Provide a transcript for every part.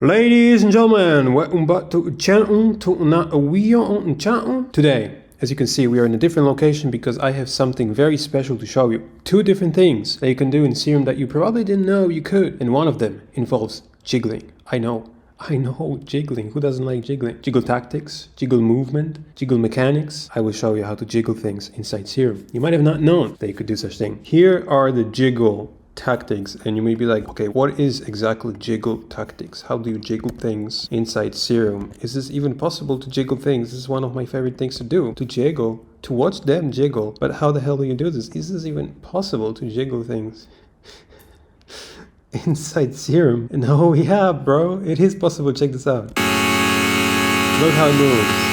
Ladies and gentlemen, welcome back to channel Today, as you can see, we are in a different location because I have something very special to show you. Two different things that you can do in Serum that you probably didn't know you could, and one of them involves jiggling. I know, jiggling. Who doesn't like jiggling? Jiggle tactics, jiggle movement, jiggle mechanics. I will show you how to jiggle things inside Serum. You might have not known that you could do such thing. Here are the jiggle tactics, and you may be like, okay, what is exactly jiggle tactics? How do you jiggle things inside Serum? Is this even possible to jiggle things? This is one of my favorite things to do, to jiggle, to watch them jiggle. But how the hell do you do this? Is this even possible to jiggle things inside Serum? And oh yeah, bro, it is possible. Check this out. Look how it moves.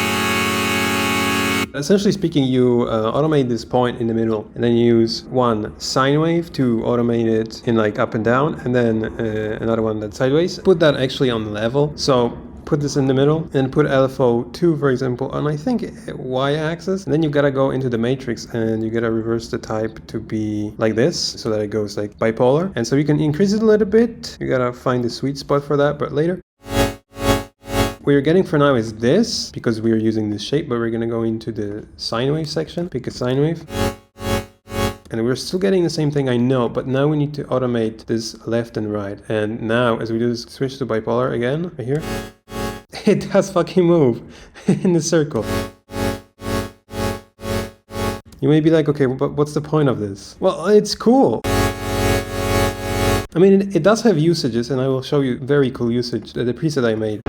Essentially speaking, you automate this point in the middle, and then you use one sine wave to automate it in like up and down, and then another one that's sideways. Put that actually on the level. So put this in the middle and put LFO2, for example, on I think y-axis. And then you gotta go into the matrix and you gotta reverse the type to be like this so that it goes like bipolar. And so you can increase it a little bit. You gotta find the sweet spot for that, but later. What you're getting for now is this, because we are using this shape, but we're going to go into the sine wave section, pick a sine wave. And we're still getting the same thing, I know, but now we need to automate this left and right. And now, as we do this, switch to bipolar again, right here, it does fucking move in the circle. You may be like, okay, but what's the point of this? Well, it's cool. I mean, it does have usages, and I will show you very cool usage, the preset I made.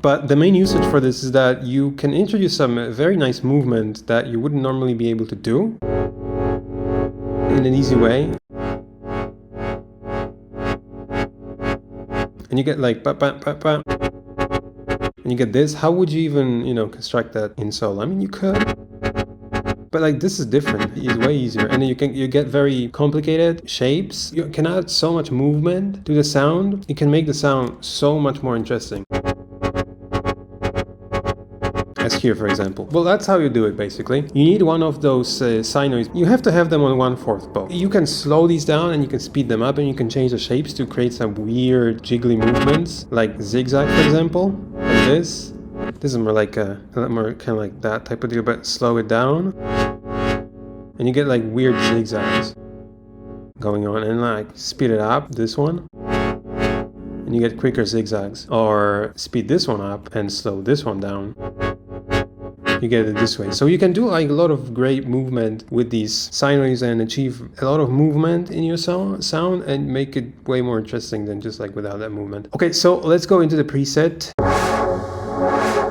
But the main usage for this is that you can introduce some very nice movement that you wouldn't normally be able to do in an easy way. And you get like ba ba ba ba. And you get this. How would you even, construct that in solo? I mean, you could. But like this is different. It's way easier. And then you get very complicated shapes. You can add so much movement to the sound. You can make the sound so much more interesting. As here, for example. Well, that's how you do it, basically. You need one of those sine waves. You have to have them on 1/4 both. You can slow these down and you can speed them up and you can change the shapes to create some weird jiggly movements, like zigzag, for example, like this. This is more like more kind of like that type of deal, but slow it down. And you get like weird zigzags going on, and like speed it up, this one. And you get quicker zigzags. Or speed this one up and slow this one down. You get it this way. So you can do like a lot of great movement with these sine waves and achieve a lot of movement in your sound and make it way more interesting than just like without that movement. Okay, so let's go into the preset.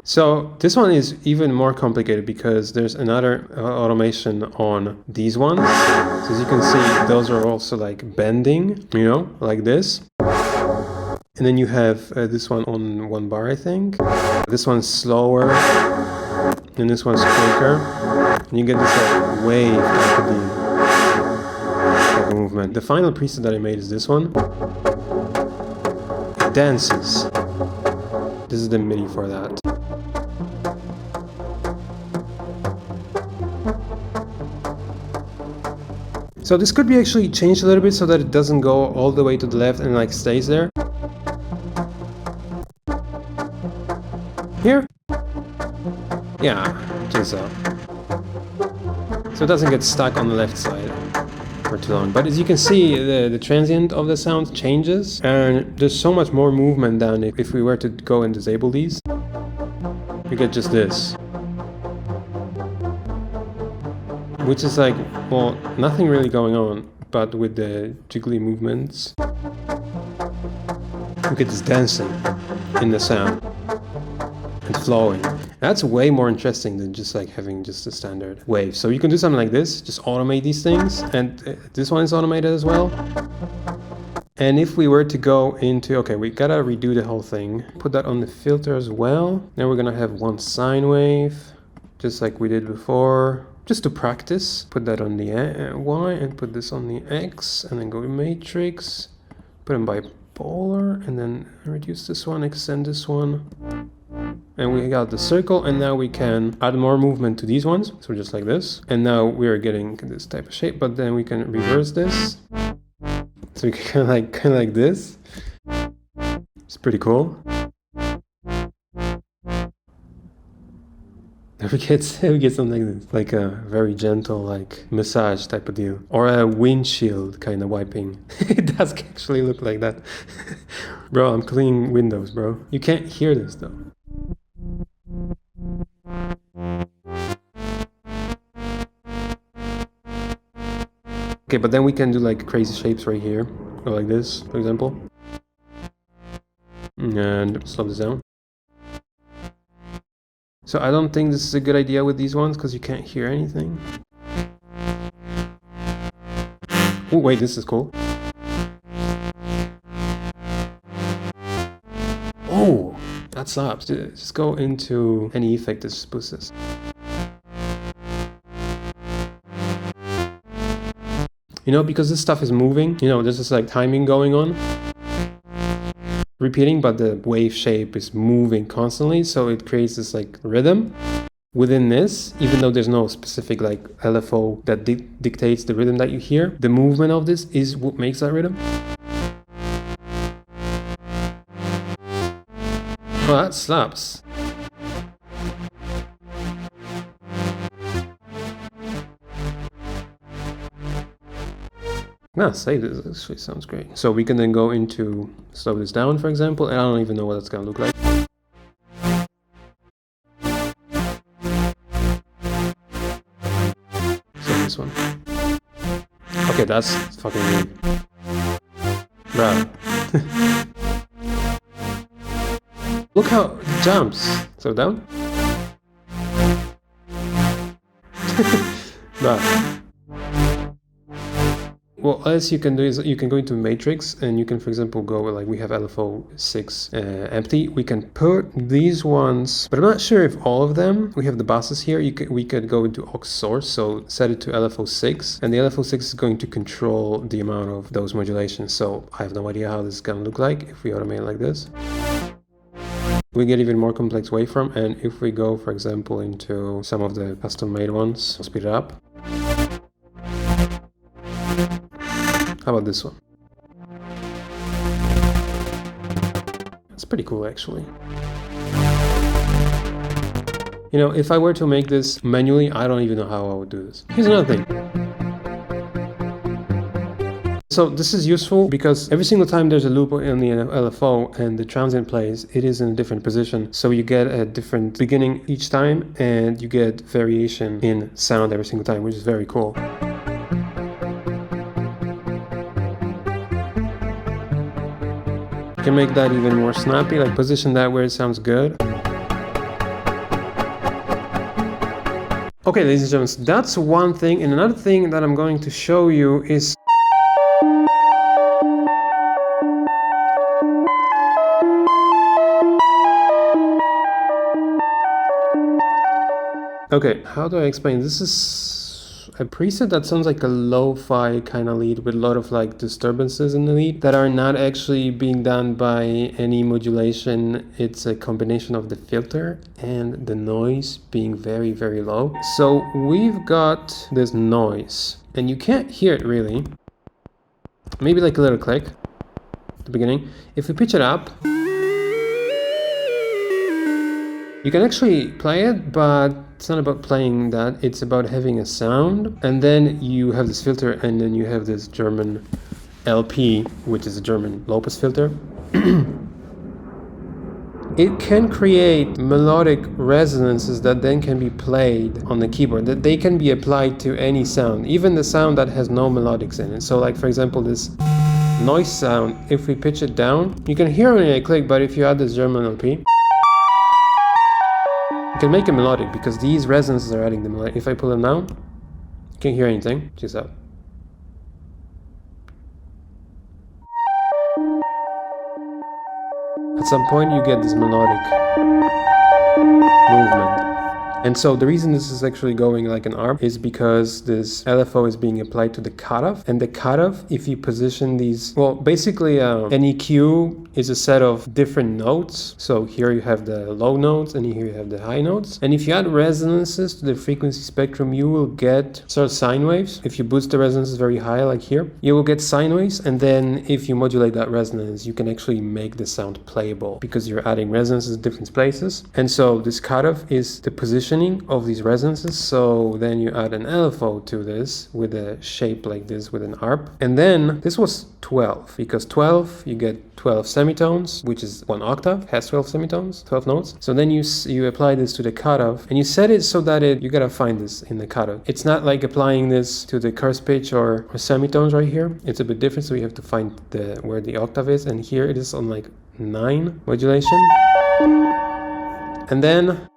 So this one is even more complicated because there's another automation on these ones. So as you can see, those are also like bending, like this. And then you have this one on 1 bar, I think. This one's slower. And this one's quicker, and you get this like wave type of movement. The final preset that I made is this one. It dances. This is the MIDI for that. So this could be actually changed a little bit so that it doesn't go all the way to the left and like stays there. Here. Yeah, just so. So it doesn't get stuck on the left side for too long. But as you can see, the transient of the sound changes, and there's so much more movement than if we were to go and disable these. You get just this. Which is like, well, nothing really going on, but with the jiggly movements, you get this dancing in the sound and flowing. That's way more interesting than just like having just a standard wave. So you can do something like this, just automate these things, and this one is automated as well. And if we were to go into, okay, we gotta redo the whole thing, put that on the filter as well. Now we're gonna have one sine wave, just like we did before, just to practice. Put that on the Y and put this on the X, and then go to matrix, put them bipolar, and then reduce this one, extend this one. And we got the circle, and now we can add more movement to these ones. So just like this. And now we are getting this type of shape, but then we can reverse this. So we can kind of like this. It's pretty cool. We get something like this, like a very gentle, like massage type of deal, or a windshield kind of wiping. It does actually look like that. Bro, I'm cleaning windows, bro. You can't hear this though. Okay, but then we can do like crazy shapes right here, or like this, for example. And slow this down. So I don't think this is a good idea with these ones because you can't hear anything. Oh wait, this is cool. Oh, that slaps. Just go into any effect that just boosts this. You know, because this stuff is moving, you know, there's just like timing going on. Repeating, but the wave shape is moving constantly, so it creates this like rhythm within this, even though there's no specific like LFO that dictates the rhythm that you hear. The movement of this is what makes that rhythm. Oh, that slaps. Nah, say this actually sounds great. So we can then go into slow this down, for example, and I don't even know what it's gonna look like. So this one. Okay, that's fucking weird. Bruh. Look how it jumps. So down. Bruh. What else you can do is you can go into matrix and you can, for example, go like we have LFO 6 empty. We can put these ones, but I'm not sure if all of them. We have the buses here. We could go into aux source, so set it to LFO 6, and the LFO 6 is going to control the amount of those modulations. So I have no idea how this is gonna look like if we automate it like this. We get even more complex waveform, and if we go, for example, into some of the custom-made ones, we'll speed it up. How about this one? It's pretty cool, actually. You know, if I were to make this manually, I don't even know how I would do this. Here's another thing. So this is useful because every single time there's a loop in the LFO and the transient plays, it is in a different position. So you get a different beginning each time and you get variation in sound every single time, which is very cool. You can make that even more snappy, like position that where it sounds good. Okay, ladies and gentlemen, so that's one thing. And another thing that I'm going to show you is okay, how do I explain? This is a preset that sounds like a lo-fi kind of lead with a lot of like disturbances in the lead that are not actually being done by any modulation. It's a combination of the filter and the noise being very, very low. So we've got this noise and you can't hear it really. Maybe like a little click at the beginning. If we pitch it up, you can actually play it, but it's not about playing that, it's about having a sound. And then you have this filter, and then you have this German LP, which is a German low pass filter. It can create melodic resonances that then can be played on the keyboard, that they can be applied to any sound, even the sound that has no melodics in it. So like, for example, this noise sound, if we pitch it down, you can hear when I click, but if you add this German LP, you can make it melodic because these resonances are adding the melodic. If I pull them down, you can't hear anything. Check this out. At some point you get this melodic movement. And so the reason this is actually going like an ARP is because this LFO is being applied to the cutoff. And the cutoff, if you position these, well, basically an EQ is a set of different notes. So here you have the low notes and here you have the high notes. And if you add resonances to the frequency spectrum, you will get sort of sine waves. If you boost the resonances very high, like here, you will get sine waves. And then if you modulate that resonance, you can actually make the sound playable because you're adding resonances in different places. And so this cutoff is the positioning of these resonances. So then you add an LFO to this with a shape like this with an ARP. And then this was 12 because 12 you get 12 semitones, which is 1 octave, has 12 semitones, 12 notes. So then you apply this to the cutoff and you set it so that you gotta find this in the cutoff. It's not like applying this to the curse pitch or semitones right here. It's a bit different, so you have to find where the octave is, and here it is on like 9 modulation. And then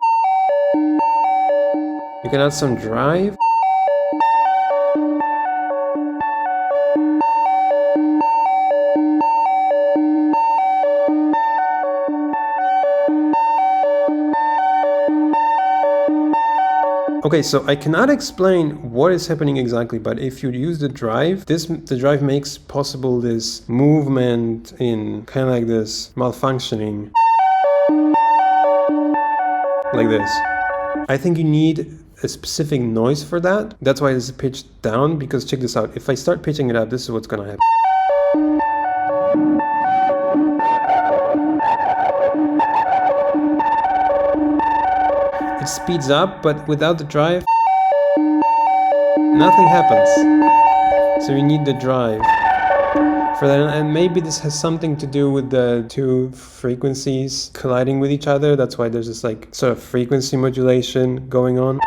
you can add some drive. Okay, so I cannot explain what is happening exactly, but if you use the drive, the drive makes possible this movement in kind of like this malfunctioning, like this. I think you need a specific noise for that. That's why this is pitched down, because check this out. If I start pitching it up, this is what's gonna happen. It speeds up, but without the drive, nothing happens. So you need the drive for that, and maybe this has something to do with the two frequencies colliding with each other. That's why there's this like sort of frequency modulation going on.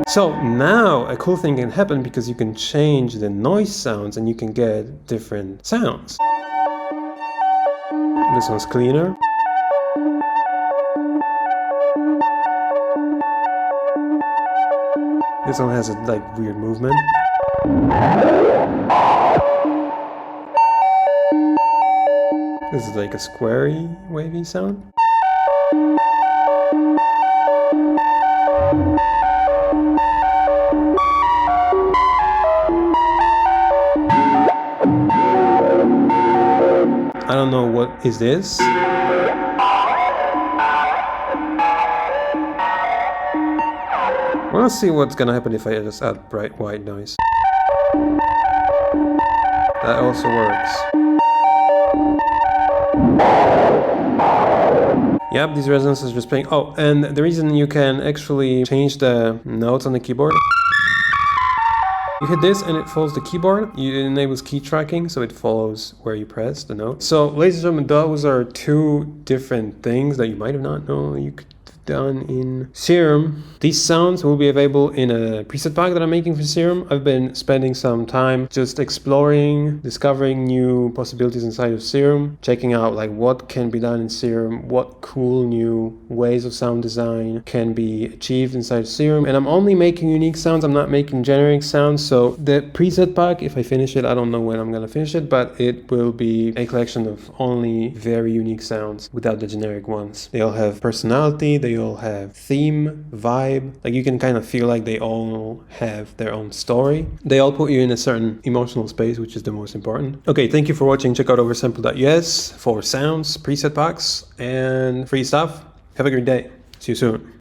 So now a cool thing can happen because you can change the noise sounds and you can get different sounds. This one's cleaner. This one has a like weird movement. This is like a squarey, wavy sound. I don't know what is this. I want to see what's gonna happen if I just add bright white noise. That also works. Yep, these resonances are just playing. Oh, and the reason you can actually change the notes on the keyboard. You hit this and it follows the keyboard. It enables key tracking, so it follows where you press the note. So, ladies and gentlemen, those are two different things that you might have not known you could have done in Serum. These sounds will be available in a preset pack that I'm making for Serum. I've been spending some time just exploring, discovering new possibilities inside of Serum, checking out like what can be done in Serum, what cool new ways of sound design can be achieved inside Serum. And I'm only making unique sounds, I'm not making generic sounds. So the preset pack, if I finish it, I don't know when I'm gonna finish it, but it will be a collection of only very unique sounds without the generic ones. They all have personality, they all have theme, vibe, like you can kind of feel like they all have their own story. They all put you in a certain emotional space, which is the most important. Okay, thank you for watching. Check out oversample.us for sounds, preset packs, and free stuff. Have a great day. See you soon.